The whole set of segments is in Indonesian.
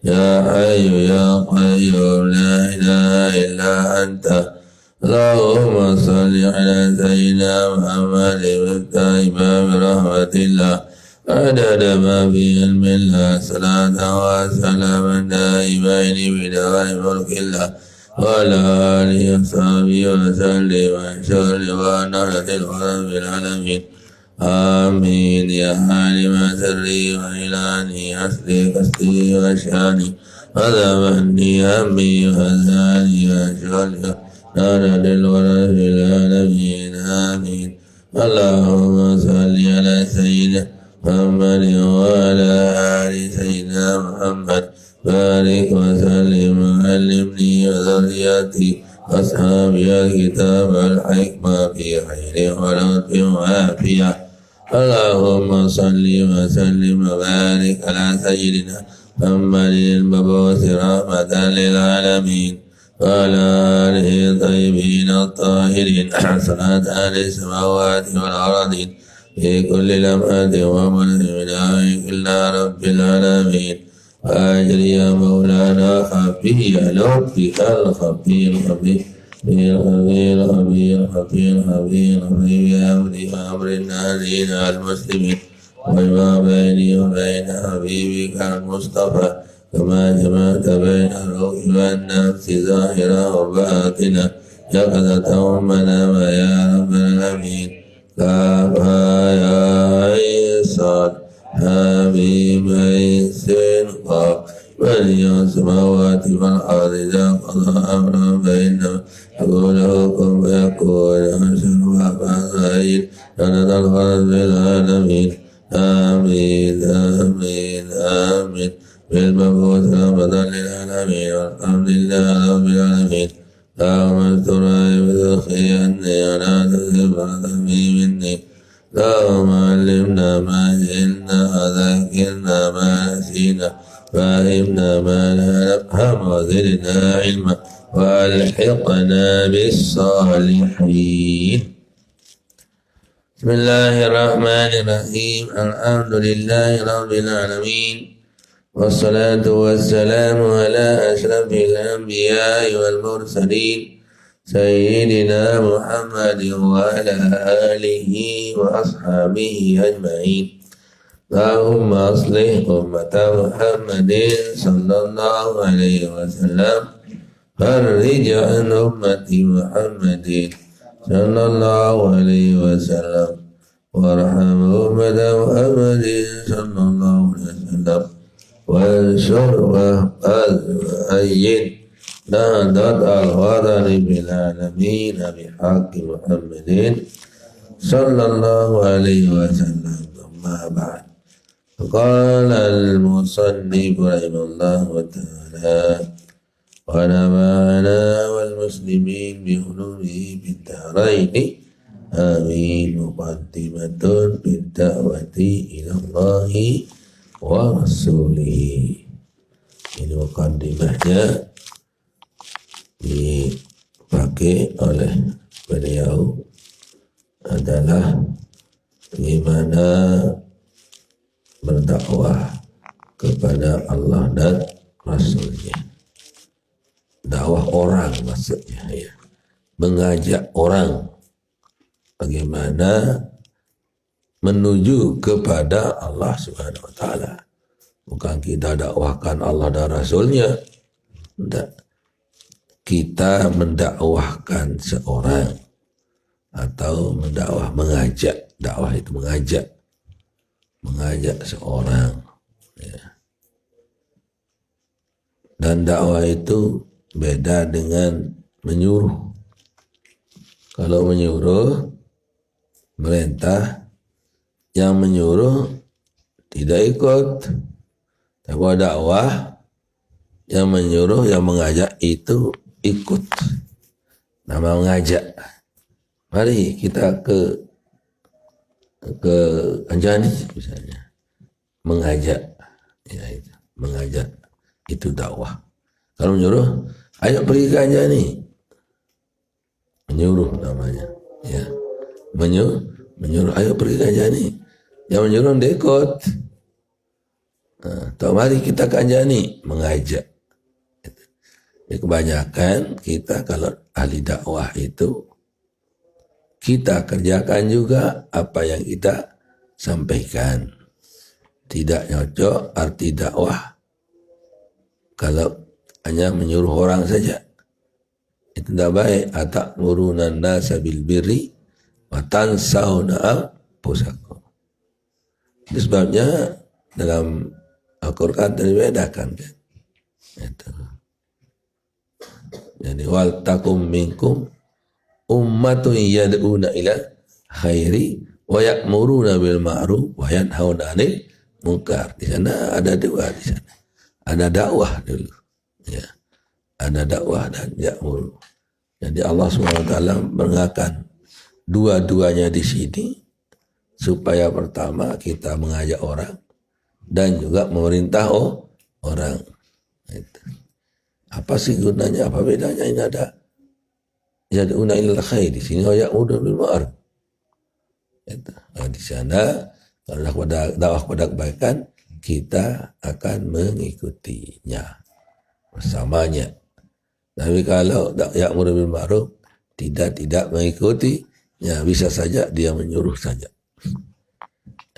يا حي يا قيوم لا إله إلا أنت اللهم صل على سيدنا محمد مفتاح باب رحمة الله عدد ما في علم الله صلاة وسلاما دائمين بدوام ملك الله وعلى آله وصحبه وسلم وانشر ونهلة الغرب العالمين آمين يا عالم سري وإلاني أصلي قصدي وأشاني هذا مني همي وهزاني وأشغلي نار للغرب العالمين آمين اللهم صل على سيدنا محمد وعلى آل سيدنا محمد بارك وسلم وعلمني وذريتي أصحابي الكتاب والحكمة في خير ولطف وعافية اللهم صل وسلم وبارك على سيدنا محمد المبعوث رحمة للعالمين وعلى آله الطيبين الطاهرين صلاة أهل السماوات والأرضين في كل لمحة ومنه إلا رب العالمين وأجل يا مولانا خفي لطفك الخفي الخفي بأمر الناهين المسلمين وما بيني وبين حبيبك المصطفى كما جمعت بين الروح والنفس ظاهرا وباطنا يقظة ومناما يا رب العالمين كافها يا عيسى حبيب عيسى قاف ولي السماوات والأرض إذا قضى أمرا فإنما يقول له كن فيكون أشهد وأفعال جنة الخلد بالعالمين آمين آمين آمين بالمبعوث رحمة للعالمين والحمد لله رب العالمين اللهم استر بذخي أني ولا تذهب ذنبي مني اللهم علمنا ما جهلنا وذكرنا ما نسينا فهمنا ما لا نفهم وزدنا علما وألحقنا بالصالحين. بسم الله الرحمن الرحيم. الحمد لله رب العالمين والصلاة والسلام على أشرف الأنبياء والمرسلين سيدنا محمد وعلى آله وأصحابه أجمعين. اللهم أصلح أمة محمد صلى الله عليه وسلم فرج عن أمة محمد صلى الله عليه وسلم وارحم أمة محمد صلى الله عليه وسلم وانشر واحفظ وأيد نهضة الوطن بالعالمين بحق محمد صلى الله عليه وسلم. أما بعد قال المصنف رحمه الله تعالى ونفعنا والمسلمين بعلومه في الدارين آمين. مقدمة بالدعوة إلى الله ورسوله. Ini mukaddimahnya dipakai oleh beliau adalah bagaimana berdakwah kepada Allah dan Rasulnya. Dakwah orang maksudnya ya. Mengajak orang bagaimana menuju kepada Allah Subhanahu wa taala. Bukan kita dakwahkan Allah dan Rasulnya. Tidak. Kita mendakwahkan seorang atau mengajak. Dakwah itu mengajak seorang ya. Dan dakwah itu beda dengan menyuruh. Kalau menyuruh merintah, yang menyuruh tidak ikut. Tapi dakwah yang menyuruh, yang mengajak itu ikut. Nama mengajak. Mari kita ke Anjani misalnya. Mengajak. Ya itu, mengajak itu dakwah. Kalau menyuruh, ayo pergi ke Anjani. Menyuruh namanya. Ya. Menyuruh, ayo pergi ke Anjani. Yang menyuruh dia ikut. Tok mari kita kanjani mengajak. Ya, kebanyakan kita kalau ahli dakwah itu kita kerjakan juga apa yang kita sampaikan. Tidak nyocok arti dakwah kalau hanya menyuruh orang saja. Itu tidak baik. Atakmurunan nasa bil birri wa tansawna anfusakum. Itu sebabnya dalam Al-Quran dibedakan kan. Itu. Jadi wal takum minkum ummatun yad'una ila khairi wa ya'muruna bil ma'ruf wa yanhauna 'anil munkar. Di sana ada dua di sana. Ada dakwah dulu. Ya. Ada dakwah dan ya'mur. Jadi Allah SWT mengatakan dua-duanya di sini supaya pertama kita mengajak orang dan juga memerintah orang. Itu. Apa sih gunanya? Apa bedanya? Ini ada yad'una ilal khair di sini wa ya'muru bil ma'ruf. Nah, di sana kalau dakwah kepada kebaikan kita akan mengikutinya bersamanya. Tapi kalau ya'muru bil ma'ruf tidak mengikuti, ya bisa saja dia menyuruh saja.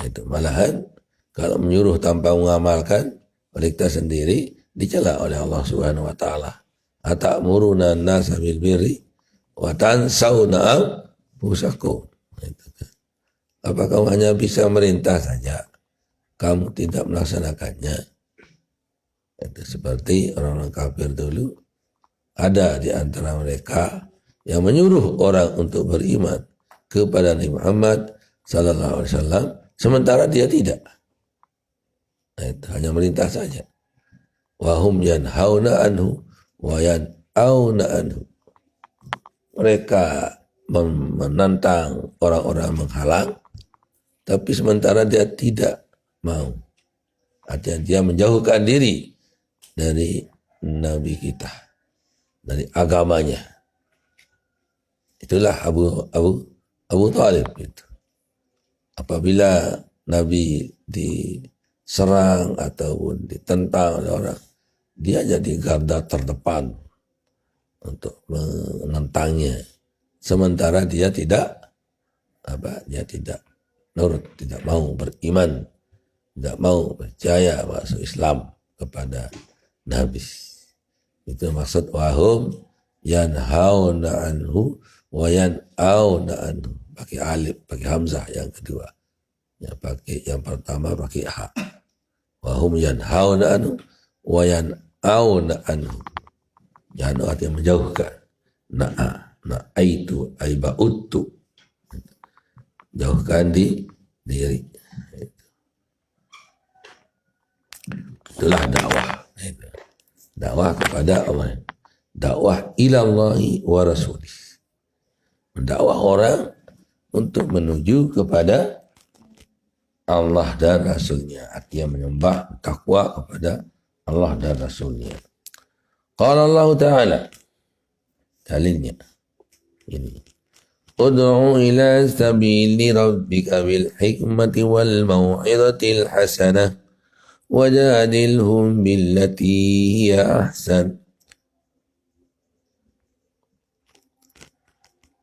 Itu malahan kalau menyuruh tanpa mengamalkan oleh kita sendiri dicela oleh Allah Subhanahu wa taala. Atamuruna an-nasa bil birri wa tansawna anfusakum. Apa kamu hanya bisa merintah saja? Kamu tidak melaksanakannya. Itu seperti orang-orang kafir dulu. Ada di antara mereka yang menyuruh orang untuk beriman kepada Nabi Muhammad sallallahu alaihi wasallam sementara dia tidak. Nah, itu hanya merintah saja. Wa hum yanhauna anhu wa yan'auna anhu. Mereka menantang orang-orang menghalang, tapi sementara dia tidak mau. Artinya dia menjauhkan diri dari Nabi kita, dari agamanya. Itulah Abu Thalib itu. Apabila Nabi diserang ataupun ditentang oleh orang, dia jadi garda terdepan untuk menentangnya. Sementara dia tidak nurut, tidak mau beriman, tidak mau percaya masuk Islam kepada Nabi. Itu maksud wahum yanhauna anhu wa yan'auna anhu. Pakai alif, pakai hamzah yang kedua. Ya, pakai yang pertama pakai ha. Wahum yanhauna anhu wa yan'auna anhu. Yan'u artinya menjauhkan. Na'aitu aiba'uttu. Jauhkan diri. Itulah dakwah. Dakwah kepada Allah. Dakwah ilallahi wa rasulih. Mendakwah orang untuk menuju kepada Allah dan Rasulnya. Artinya menyembah takwa kepada Allah dan Rasulnya. Qala Allah Ta'ala. Dalilnya. Ini. Ud'u ila sabili rabbika bil hikmati wal mau'izatil hasanah. Wajadilhum billati hiya ahsan.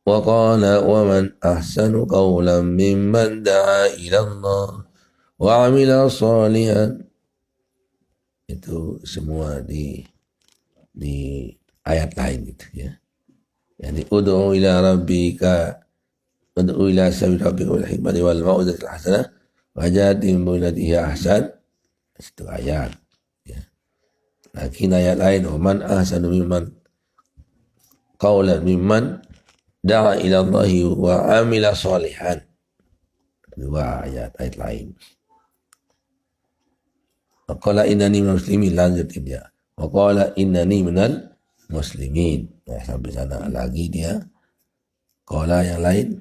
وقال ومن أحسن قولا ممن دعا إلى الله وعمل صالحا. Itu semua di ayat lain itu ya. Yani ud'u ila rabbika ud'u ila sabili rabbika bil hikmati wal mau'izatil hasanah wajadilhum billati hiya ahsan. Itu ayat ya. Lagi ayat lain waman ahsanu mimman qawlan mimman da'a ila Allahi wa amila salihan. Dua ayat lain. Wa qala innani minal muslimin, lanjut dia. Wa qala innani minal muslimin. Nah, sampai sana lagi dia. Qala yang lain.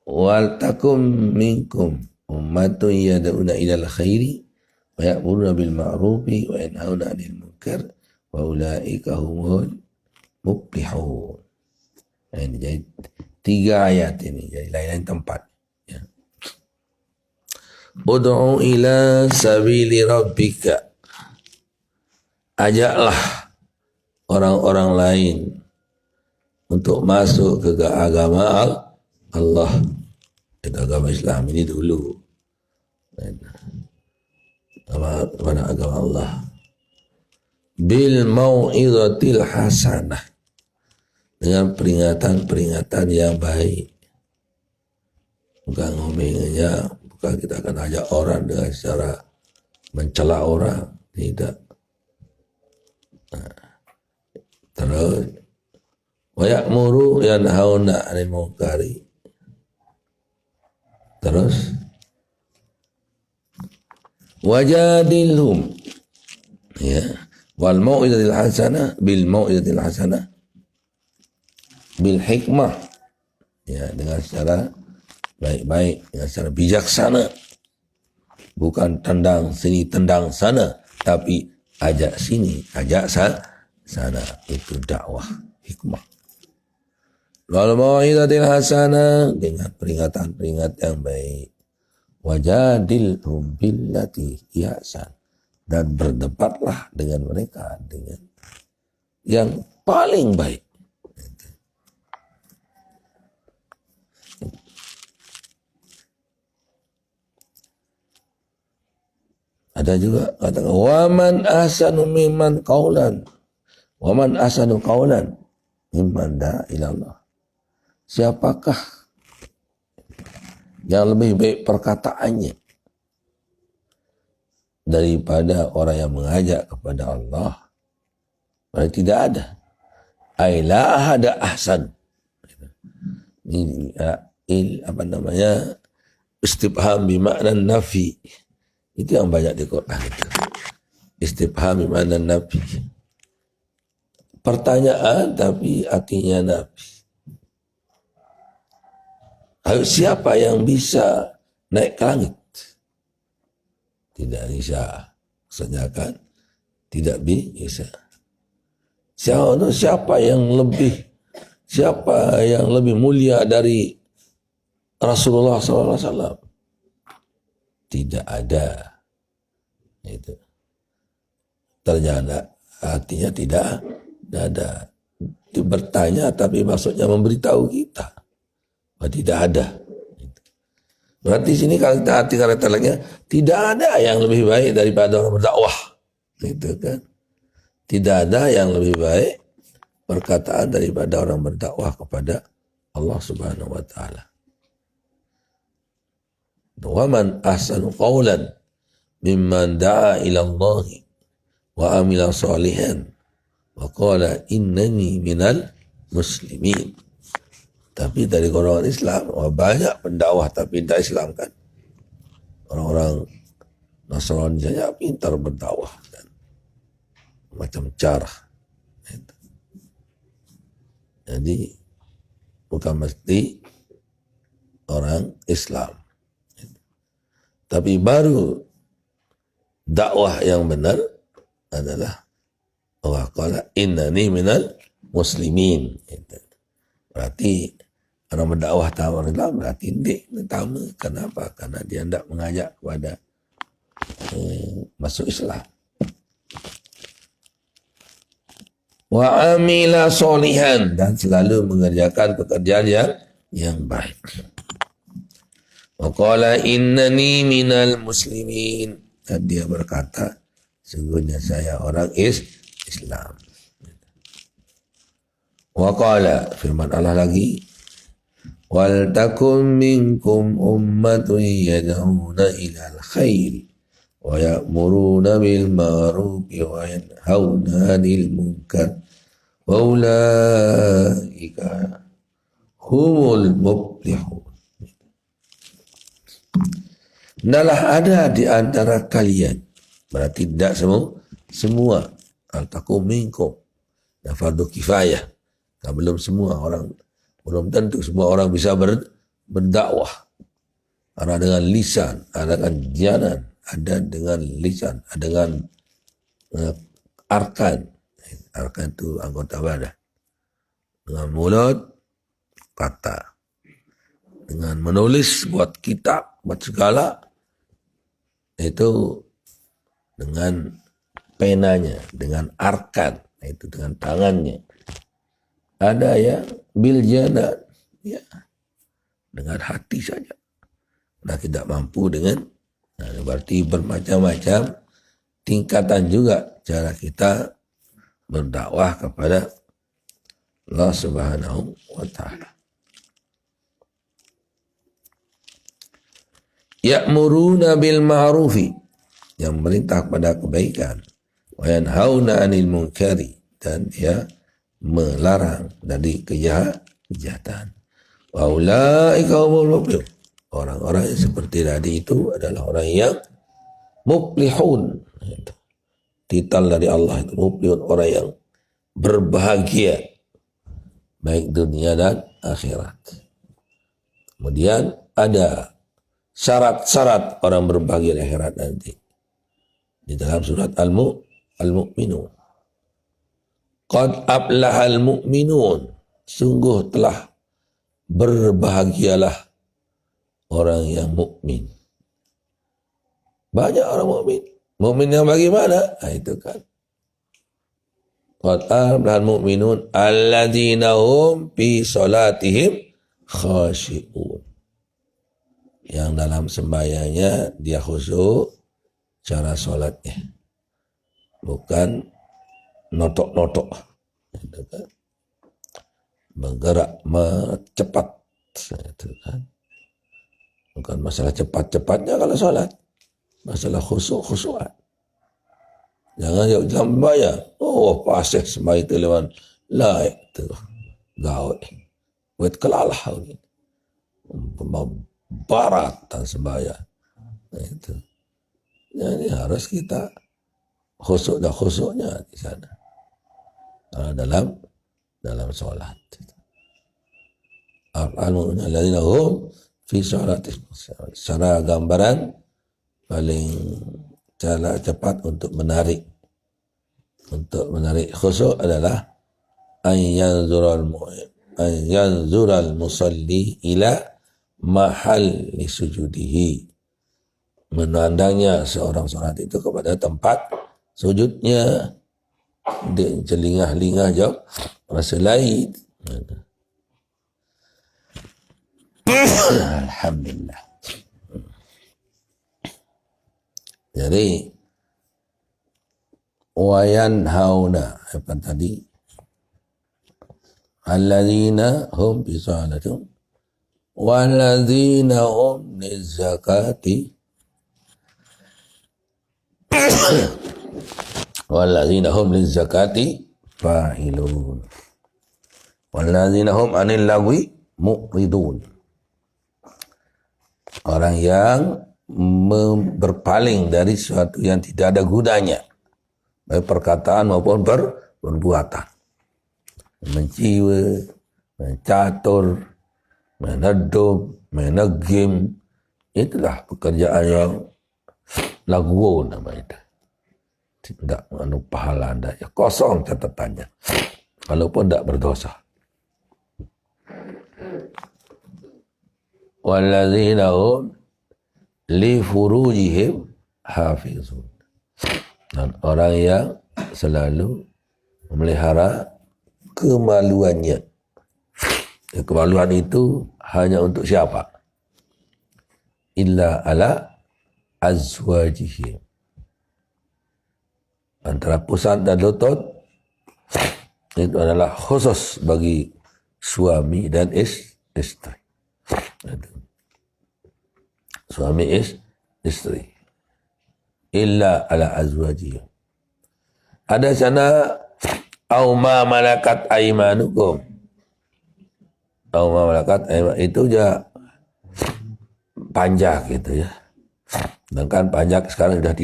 Wal takum minkum ummatun yad'una ilal khairi wa ya'muruna bil ma'rufi wa yanhauna 'anil munkar wa ulaika humul muflihun. Nah, ini jadi 3 ayat ini, jadi lain-lain tempat. Ya. Ud'u ila sabili rabbika. Ajaklah orang-orang lain untuk masuk ke agama Allah. Itu agama Islam ini dulu. Kepada agama Allah. Bil mau'izatil hasanah. Dengan peringatan-peringatan yang baik. Bukan ngomongnya, bukan kita akan ajak orang dengan secara mencela orang. Tidak. Terus wa ya'muru yanhauna 'anil munkari. Terus wajadilhum, ya, wal mau'izatil hasanah bil mau'izatil hasanah bil hikmah, ya, dengan secara baik-baik, dengan secara bijaksana, bukan tendang sini tendang sana, tapi ajak sini ajak sana. Itu dakwah hikmah. Wal mau'izatil hasanah, dengan peringatan-peringatan yang baik. Wajadilhum billati ihsan, dan berdebatlah dengan mereka dengan yang paling baik. Ada juga katakan waman ahsanu mimman qaulan, waman ahsanu qaulan mimman da'a ila Allah. Siapakah yang lebih baik perkataannya daripada orang yang mengajak kepada Allah? Berarti tidak ada. La ahada ahsan. Ini apa namanya? Istifham bimakna nafi. Itu yang banyak di Quran itu. Istifham bimakna nafi. Pertanyaan tapi artinya nafi. Siapa yang bisa naik ke langit? Tidak bisa. Maksudnya kan tidak bisa. Siapa yang lebih mulia dari Rasulullah SAW? Tidak ada. Itu. Ternyata artinya tidak ada. Itu bertanya tapi maksudnya memberitahu kita. Tidak ada. Berarti sini kalau kita artikan lagi, tidak ada yang lebih baik daripada orang berdakwah. Gitu kan. Tidak ada yang lebih baik perkataan daripada orang berdakwah kepada Allah Subhanahu wa taala. Wa man ahsanu qawlan mimman da'a ila Allah wa amila salihan wa qala innani minal muslimin. Tapi dari golongan Islam, banyak pendakwah tapi tidak Islam kan. Orang-orang Nasrani saja pintar berdakwah dan macam cara. Jadi bukan mesti orang Islam. Tapi baru dakwah yang benar adalah Allah qala innani minal muslimin. Berarti orang berdakwah tahu orang Islam berarti tidak pertama. Kenapa? Karena dia tidak mengajak kepada masuk Islam. Wa amila solihan, dan selalu mengerjakan pekerjaan yang baik. Wa qala innani minal muslimin, dan dia berkata sesungguhnya saya orang Islam. Wa qala, firman Allah lagi, wal takum minkum ummatun yad'una ilal khairi wa ya'muruna bil ma'rufi wa yanhauna 'anil munkar wa ulaika humul muflihun. Hendaklah ada di antara kalian, berarti tidak semua, al takum minkum, dan fardu kifayah. Nah, belum semua orang, belum tentu semua orang bisa berdakwah. Ada dengan lisan, ada dengan janan, ada dengan lisan, ada dengan arkan. Arkan itu anggota badan. Dengan mulut, kata. Dengan menulis, buat kitab, buat segala, itu dengan penanya, dengan arkan, itu dengan tangannya. Ada yang bil janan, ya, dengan hati saja. Nah, tidak mampu dengan, nah, berarti bermacam-macam tingkatan juga cara kita berdakwah kepada Allah Subhanahu wa ta'ala. Ya'muruna bil ma'rufi, yang merintah kepada kebaikan, wa yanhauna 'anil munkari, dan dia melarang dari kejahatan. Wa ulaika humul muflihun. Orang-orang yang seperti tadi itu adalah orang yang muflihun. Titel dari Allah itu muflihun, orang yang berbahagia baik dunia dan akhirat. Kemudian ada syarat-syarat orang berbahagia di akhirat nanti di dalam surat Al-Mu'minun. Qad aflahal mu'minun, sungguh telah berbahagialah orang yang mukmin. Banyak orang mukmin. Mukmin yang bagaimana? Nah, itu kan. Qad aflahal mu'minun alladzina hum fi salatihim khashi'un. Yang dalam sembahyangnya dia khusyuk cara salatnya. Bukan notok-notok. Itu kan. Bergerak cepat. Itu kan. Bukan masalah cepat-cepatnya kalau salat. Masalah khusyuk-khusyukan. Jangan yuk sembahyang. Oh, pasih sembahyang itu lewat laik tu. Gawe. Buat kelalah ini. Barat dan sembahyang. Nah, itu. Jadi harus kita khusyuk dan khusyuknya di sana. Dalam sholat. Al-mu'minun alladzina hum fi sholatihim. Secara gambaran paling cara cepat untuk menarik khusyuk adalah an yanzural musalli ila mahal sujudihi, menandangnya seorang sholat itu kepada tempat sujudnya. Dia celingah-lingah jauh rasa lain. Alhamdulillah. Jadi wayan hauna apa tadi? Alladzina hum bi salatihim walladzina hum lizakati walladzina hum lizakati fa'ilun walladzina hum 'anil lagwi mu'ridun. Orang yang berpaling dari sesuatu yang tidak ada gunanya, baik perkataan maupun perbuatan. Menciwa, mencatur, menedum, menegim, itulah pekerjaan yang lagu nama itu. Tidak mengandung pahala anda, ya kosong catatannya, walaupun tidak berdosa. Walladzina hum li furujihim hafizun. Dan orang yang selalu memelihara kemaluannya. Kemaluan itu hanya untuk siapa? Illa ala azwajihim. Antara pusat dan lutut itu adalah khusus bagi suami dan istri. Suami istri. Illa ala azwajihim. Ada sana au ma malakat aimanukum. Au ma malakat aiman itu ya pajak gitu ya. Sedangkan pajak sekarang sudah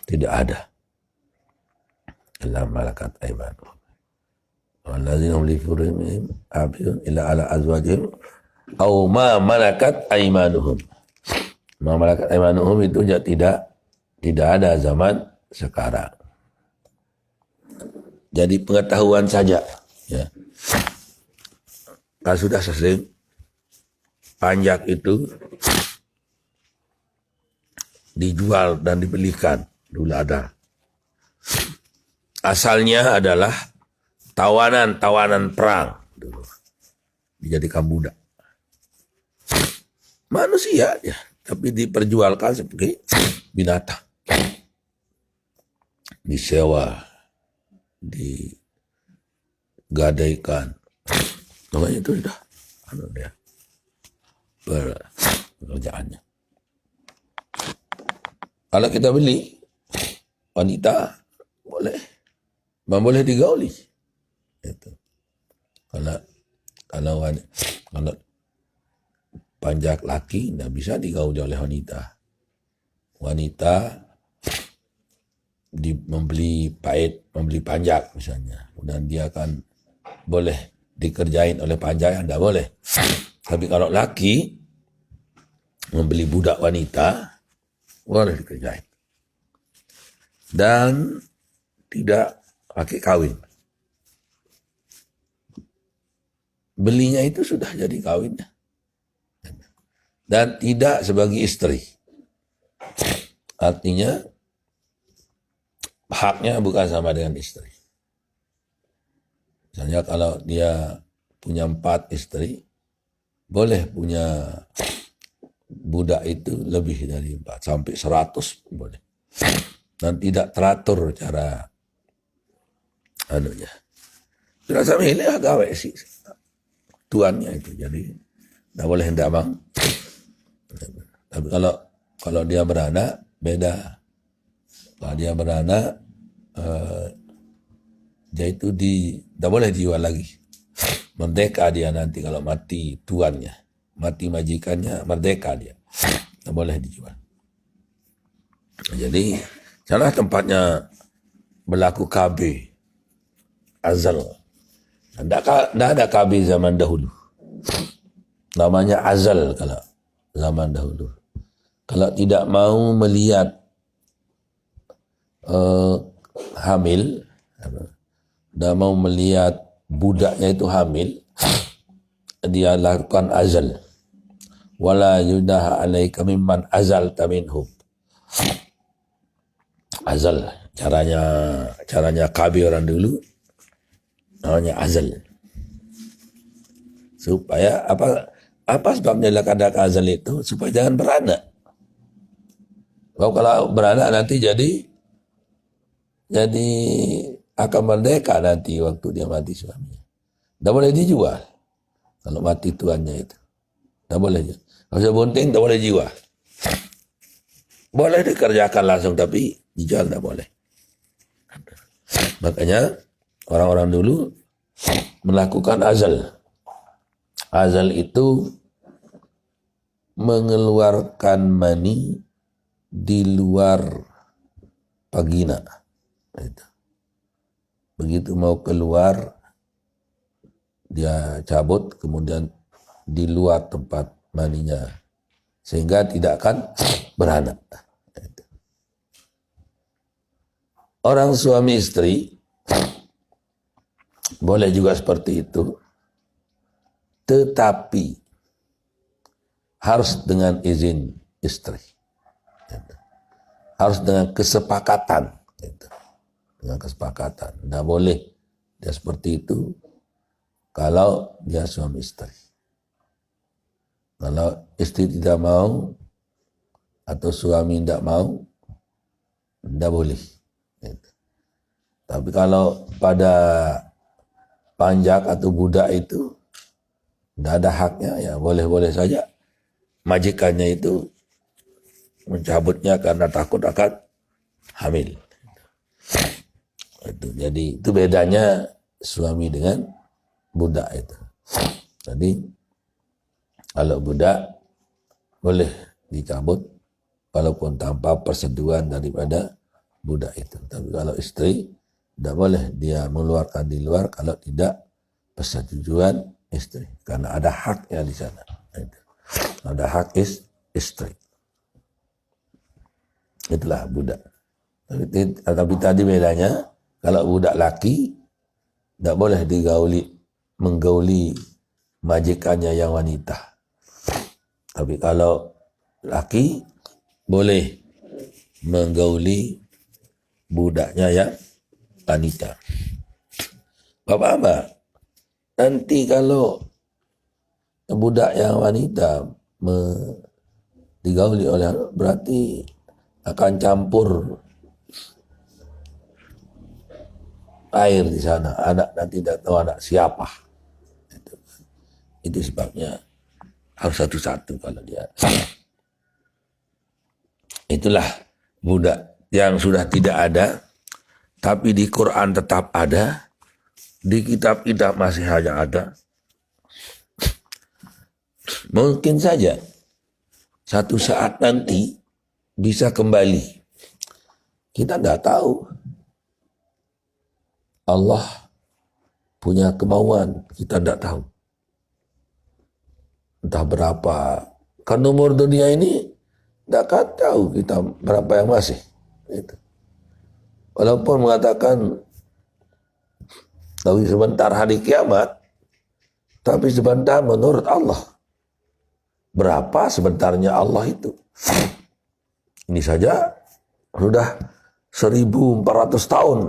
tidak ada. Illa malakat aimanukum. Walladzina hum li furujihim hafizun illa ala azwajihim au ma malakat aimanuhum. Ma malakat aimanuhum itu ya tidak ada zaman sekarang. Jadi pengetahuan saja ya. Kalau sudah sering pajak itu dijual dan dibelikan. Dulu ada. Asalnya adalah tawanan perang. Dulu. Dijadikan budak. Manusia ya, tapi diperjualkan sebagai binatang. Disewa, digadaikan. Makanya itu sudah dia pekerjaannya. Kalau kita beli wanita boleh digauli. Itu. Kalau panjak laki tidak bisa digauli oleh wanita. Wanita membeli panjak misalnya, kemudian dia akan boleh dikerjain oleh panjak, tidak boleh. Tapi kalau laki membeli budak wanita, boleh dikerjain. Dan tidak pakai kawin. Belinya itu sudah jadi kawinnya. Dan tidak sebagai istri. Artinya haknya bukan sama dengan istri. Misalnya kalau dia punya 4 istri, boleh punya budak itu lebih dari 4, sampai 100 boleh. Dan tidak teratur cara anunya. Sudah sama ini gawe sih tuannya itu, jadi tidak boleh hendak bang. Tapi kalau dia beranak beda. Kalau dia beranak dia itu tidak boleh dijual lagi. Merdeka dia nanti kalau mati tuannya, mati majikannya, merdeka dia, tidak boleh dijual. Jadi salah tempatnya berlaku KB azal. Tidak ada KB zaman dahulu. Namanya azal kalau zaman dahulu. Kalau tidak mau melihat hamil, tidak mau melihat budaknya itu hamil, dia lakukan azal. Wala yudaha alaika mimman azalta minhum. Azal, caranya KB orang dulu, namanya azal. Supaya apa sebabnya ada azal itu? Supaya jangan beranak. Kalau beranak nanti jadi akan merdeka nanti waktu dia mati suaminya. Tidak boleh dijual. Kalau mati tuannya itu. Tidak boleh. Kalau saya bunting, tidak boleh dijual. Boleh dikerjakan langsung, tapi dijual tidak boleh. Makanya orang-orang dulu melakukan azal. Azal itu mengeluarkan mani di luar vagina. Begitu mau keluar, dia cabut, kemudian di luar tempat maninya, sehingga tidak akan beranak. Orang suami istri boleh juga seperti itu, tetapi harus dengan izin istri. Harus dengan kesepakatan. Dengan kesepakatan. Tidak boleh dia seperti itu kalau dia suami istri. Kalau istri tidak mau atau suami tidak mau, tidak boleh. Tapi kalau pada panjak atau budak itu tidak ada haknya, ya boleh-boleh saja. Majikannya itu mencabutnya karena takut akan hamil. Jadi itu bedanya suami dengan budak itu. Jadi kalau budak boleh dicabut walaupun tanpa persetujuan daripada budak itu. Tapi kalau istri tidak boleh dia mengeluarkan di luar kalau tidak persetujuan istri, karena ada haknya di sana. Ada hak istri. Itulah budak. Tapi tadi bedanya, kalau budak laki tidak boleh menggauli majikannya yang wanita. Tapi kalau laki boleh menggauli budaknya yang wanita. Bapak-bapak, nanti kalau budak yang wanita digauli oleh berarti akan campur air di sana. Anak nanti tidak tahu anak siapa. Itu sebabnya harus satu-satu kalau dia. Itulah budak yang sudah tidak ada, tapi di Quran tetap ada, di kitab-kitab masih hanya ada. Mungkin saja satu saat nanti bisa kembali. Kita tidak tahu. Allah punya kemauan, kita tidak tahu. Entah berapa. Kan umur dunia ini tidak akan tahu kita berapa yang masih. Gitu. Walaupun mengatakan tapi sebentar hari kiamat, tapi sebentar menurut Allah. Berapa sebentarnya Allah itu? Ini saja sudah 1400 tahun.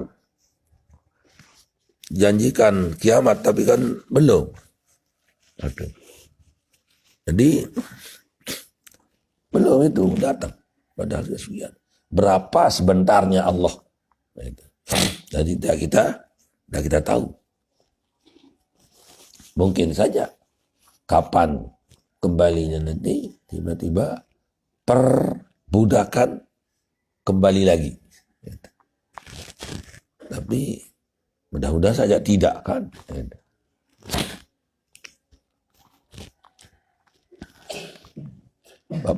Janjikan kiamat tapi kan belum. Jadi belum itu datang padahal kesulitan. Berapa sebentarnya Allah? Jadi kita tahu. Mungkin saja kapan kembalinya nanti tiba-tiba perbudakan kembali lagi. Tapi mudah-mudahan saja tidak kan.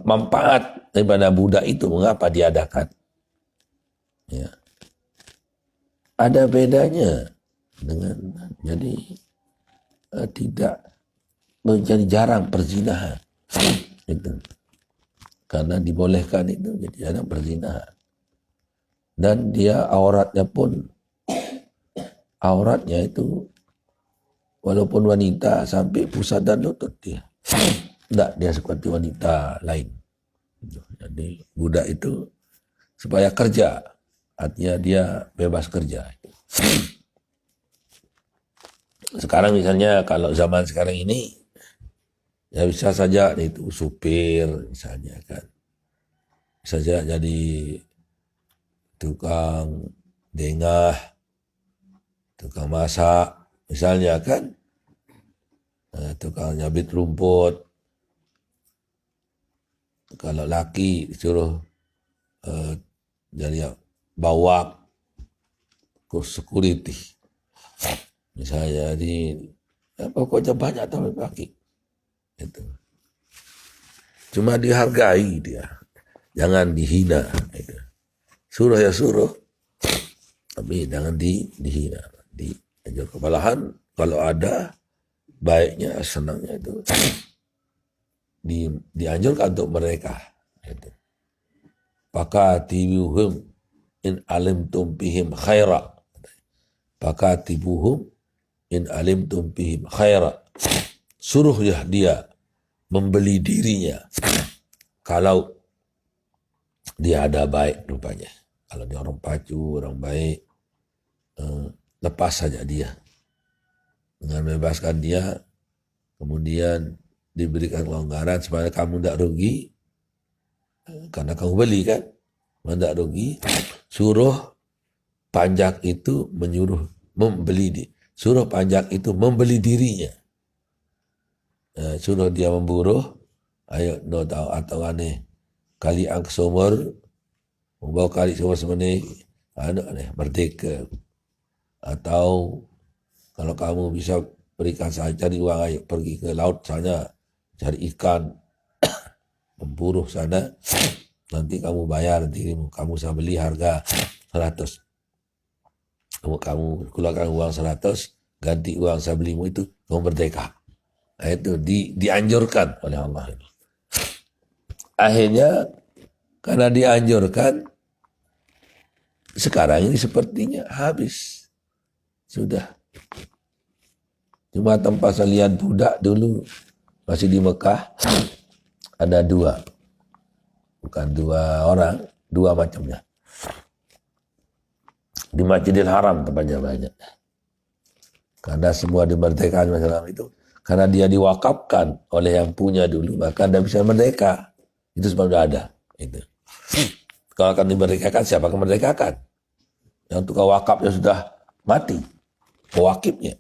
Manfaat daripada budak itu mengapa diadakan? Ya. Ada bedanya dengan jadi tidak menjadi jarang perzinahan. Itu. Karena dibolehkan itu jadi jarang perzinahan. Dan dia auratnya itu walaupun wanita sampai pusat dan lutut dia. Tidak, dia seperti wanita lain. Jadi budak itu supaya kerja. Artinya dia bebas kerja. Sekarang misalnya kalau zaman sekarang ini ya bisa saja itu supir misalnya kan. Bisa saja jadi tukang dengah, tukang masak misalnya kan. Tukang nyabit rumput. Kalau laki disuruh jadi bawa security. Misalnya pokoknya banyak tahu laki. Itu. Cuma dihargai dia. Jangan dihina. Itu. Suruh ya suruh. Tapi jangan dihina. Dianjur kepalahan. Kalau ada baiknya, senangnya itu dianjurkan untuk mereka. Itu. Fakatibuhum in alimtum bihim khaira. Fakatibuhum in alimtum bihim khaira. Suruh ya dia membeli dirinya kalau dia ada baik rupanya. Kalau dia orang pacu, orang baik, lepas saja dia. Dengan membebaskan dia, kemudian diberikan kelonggaran supaya kamu tidak rugi, karena kamu beli kan, tidak rugi. Suruh pajak itu suruh pajak itu membeli dirinya. Suruh dia memburuh, ayo no tahu atau aneh kali ang sumur, membawa kali sumur semeneh, aneh merdeka. Atau kalau kamu bisa berikan saya cari uang, ayo pergi ke laut sana cari ikan, memburu sana, nanti kamu bayar dirimu, kamu saya beli harga 100. Kamu keluarkan uang 100, ganti uang saya belimu itu, kamu merdeka. Nah, itu dianjurkan oleh Allah. Akhirnya karena dianjurkan, sekarang ini sepertinya habis. Sudah. Cuma tempat saya lihat budak dulu, masih di Mekah, ada 2. Bukan 2 orang, dua macamnya. Di Masjidil Haram tempatnya banyak. Karena semua dimerdekakan masalah itu. Karena dia diwakafkan oleh yang punya dulu, maka anda bisa merdeka. Itu sebabnya ada. Itu. Kalau akan dimerdekakan, siapa akan merdekakan? Yang tukang wakafnya sudah mati. Pewakifnya.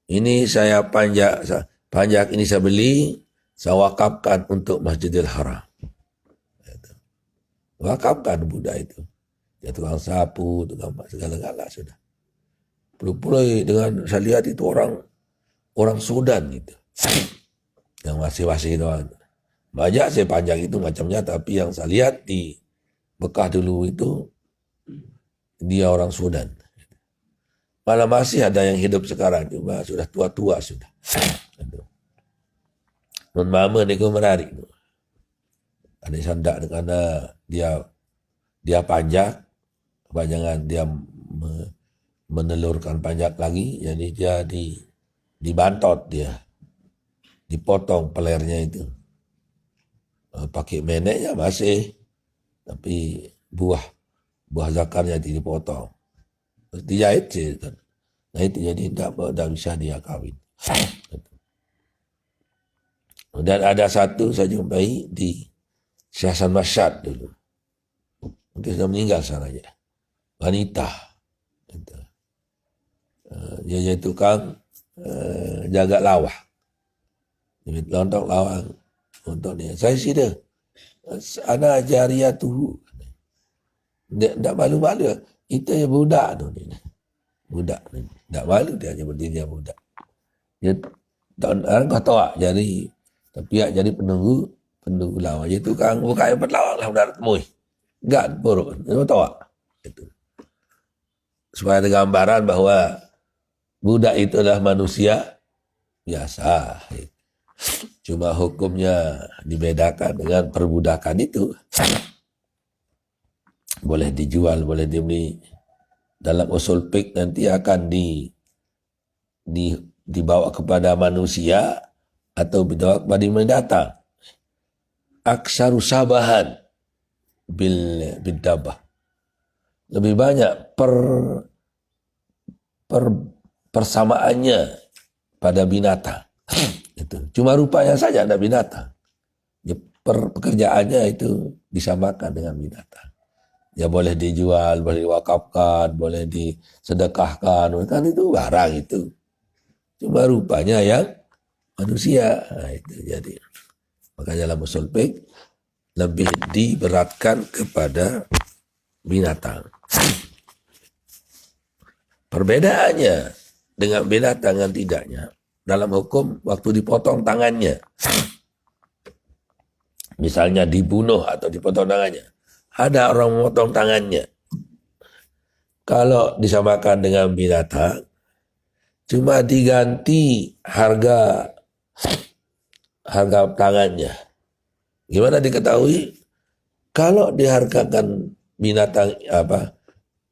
Ini saya panjak ini saya beli, saya wakafkan untuk Masjidil Haram. Wakafkan budak itu. Ya tukang sapu, tukang segala-gala sudah. Pulai dengan saya lihat itu orang Sudan gitu. Yang masih itu. Banyak saya panjang itu macamnya, tapi yang saya lihat di Mekah dulu itu dia orang Sudan. Malah masih ada yang hidup sekarang, cuma sudah tua-tua sudah. Non mama ni kau menarik. Ada sandak karena dia panjang, kepanjangan dia menelurkan panjang lagi, jadi dia dibantot dia, dipotong pelernya itu. Pakai meneknya masih, tapi buah zakarnya dipotong. Terus dijahit sih. Nah itu jadi tidak bisa dia kawin. Dan ada satu saya jumpai di Syekh Hasan Mashhad dulu. Mungkin sudah meninggal sekarang ya. Wanita. Dia jadi tukang jaga lawah. Dia lontok lawang untuk dia. Saya sih dia. Ana jariah tuh. Dia tidak malu-malu. Itu ya budak tu ni. Budak ni. Tak malu dia nyebut dia budak. Dia orang kau tahu jadi tapi jadi penunggu lawang. Dia tukang buka yang lawang lah benar temui. Enggak buruk. Dia tahu itu. Supaya ada gambaran bahwa budak itu adalah manusia biasa. Cuma hukumnya dibedakan dengan perbudakan itu. Boleh dijual, boleh dibeli. Dalam usul fiqh nanti akan dibawa kepada manusia atau dibawa kepada binatang. Aksaru sabahan bil dabah. Lebih banyak persamaannya pada binatang. Itu. Cuma rupanya saja ada binatang. Pekerjaannya itu disamakan dengan binatang. Ya boleh dijual, boleh diwakafkan, boleh disedekahkan. Kan itu barang itu. Cuma rupanya yang manusia. Nah, itu jadi. Makanya dalam usul fiqh lebih diberatkan kepada binatang. Perbedaannya dengan binatang yang tidaknya dalam hukum waktu dipotong tangannya. Misalnya dibunuh atau dipotong tangannya. Ada orang memotong tangannya. Kalau disamakan dengan binatang, cuma diganti harga tangannya. Gimana diketahui? Kalau dihargakan binatang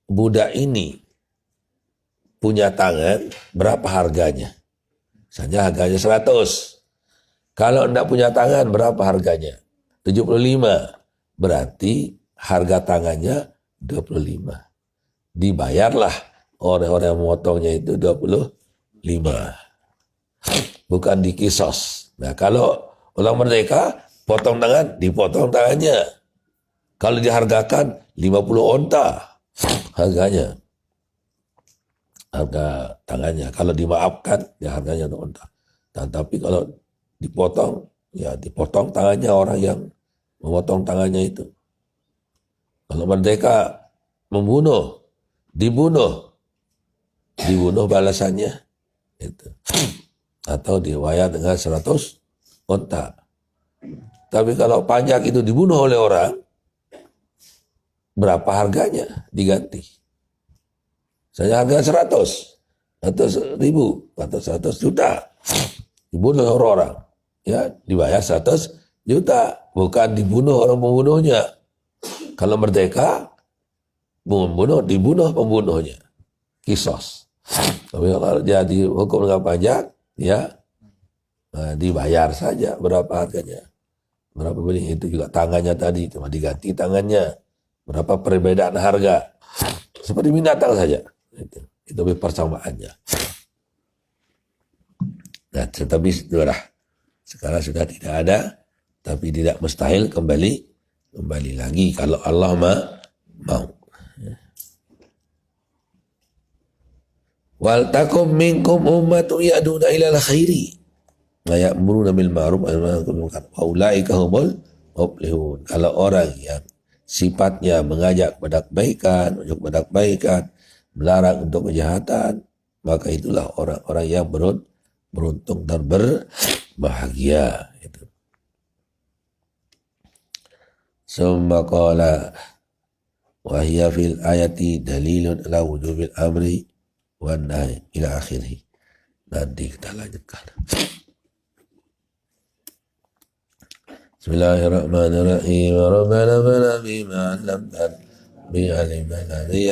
budak ini punya tangan, berapa harganya? Misalnya harganya 100. Kalau tidak punya tangan, berapa harganya? 75. Berarti harga tangannya 25. Dibayarlah orang-orang yang memotongnya itu 25. Bukan dikisos. Nah kalau orang merdeka, potong tangan, dipotong tangannya. Kalau dihargakan 50 onta harganya. Harga tangannya. Kalau dimaafkan, ya harganya onta. Nah, tapi kalau dipotong, ya dipotong tangannya orang yang memotong tangannya itu. Kalau merdeka dibunuh balasannya itu. Atau dibayar dengan 100 onta. Tapi kalau pajak itu dibunuh oleh orang, berapa harganya diganti? Saya harga 100 atau 100 juta. Dibunuh orang. Ya, dibayar 100 juta. Bukan dibunuh orang pembunuhnya. Kalau merdeka, dibunuh pembunuhnya. Kisos. Tapi kalau dia dihukum dengan pajak, ya dibayar saja berapa harganya. Berapa beli itu juga tangannya tadi. Cuma diganti tangannya. Berapa perbedaan harga? Seperti binatang saja. Itu persamaannya. Nah, tetapi sekarang sudah tidak ada, tapi tidak mustahil kembali lagi kalau Allah mau. Wal takum minkum ummatun ya'duna ilal khairi wa ya'muruna bil ma'ruf wa yanhauna 'anil munkar wa ulaika humul muflihun. Kalau orang yang sifatnya mengajak kepada kebaikan, melarang untuk kejahatan, maka itulah orang-orang yang beruntung dan berbahagia. Itu. Summa qala wa hiya fil ayati dalilun ala wujubil amri wan nahi ila akhirih. Nanti kita lanjutkan. Bismillahirrahmanirrahim. Rabbana bana bima 'allamtana bi ilmin ladhi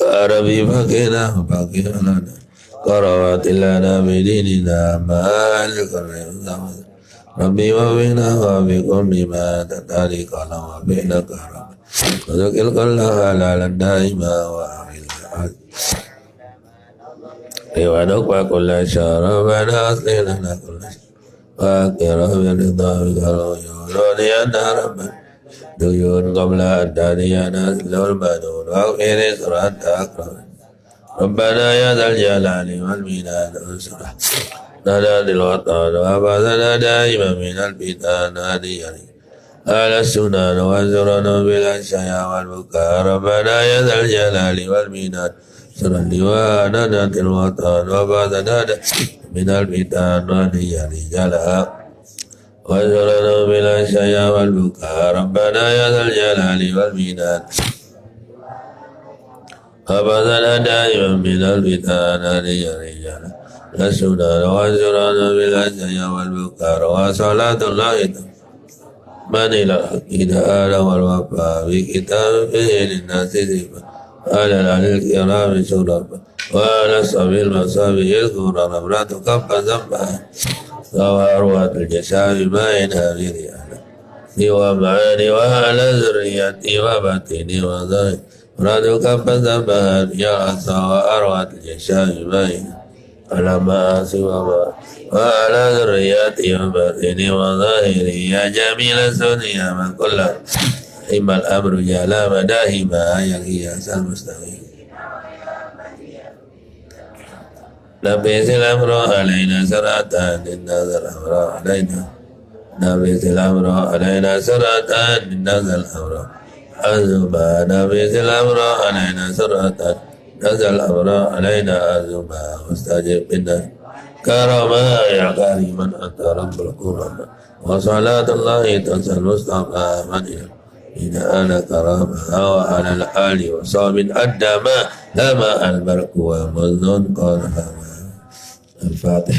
rabbi faqina faqina qarawatil lana bi dinina ma'al rabbi wa bina wa bikum bima tatari qala wa bina karam wa zakil qallaha halalan daima wa amil Iwaduk wa kulla syara bana asli lana kulla wa kira biridha wikara yuruni anna rabban duyun qabla addaniyana silul badun wa khiri surat akram Rabbana ya dhal jalali wal minad usurah nada dilwatan wa badana daima minal bitan adiyani ala sunan wa zurana bila syaya wal buka Rabbana ya dhal jalali wal minad Surali wa nadatil watan wa badana minal bitan adiyani jala wa zurana bila syaya wal buka Rabbana ya dhal jalali wal minad Abadana da'iman minal bitana rijalan Lasuna wazurana bilajaya wal bukar Wa salatullahi manila Ida ala wal wafa Bi kitab fi'ilin nasi zifa Ala lalil kirami suraba Wa ala sabil masabi ilkura Nabratu kappa zamba Wa arwatul jasabi ma'in hariri Wa ma'ani wa ala zuriyati Wa batini wa zahir Raduka pentambahan ya asa wa arwat jasyahi baik ala ma'asi wa ala zuriyati wa batini wa zahiri ya jamila sunia man kulla imal amru jala madahima yang hiasan mustaqim Nabi silamro alaina saratan inna zal amra alaina Nabi silamro alaina saratan inna zal amra Azuma Nabi Zilamra alaina suratan Nazal amra alaina azuma Mustajib inna Karama ya kariman anta rabbul qurama Wa salatullahi tasal mustafa maniyah Ina ana karama Wa ala al-ali wa samin addama Lama al-barku wa muznun qarhama Al-Fatih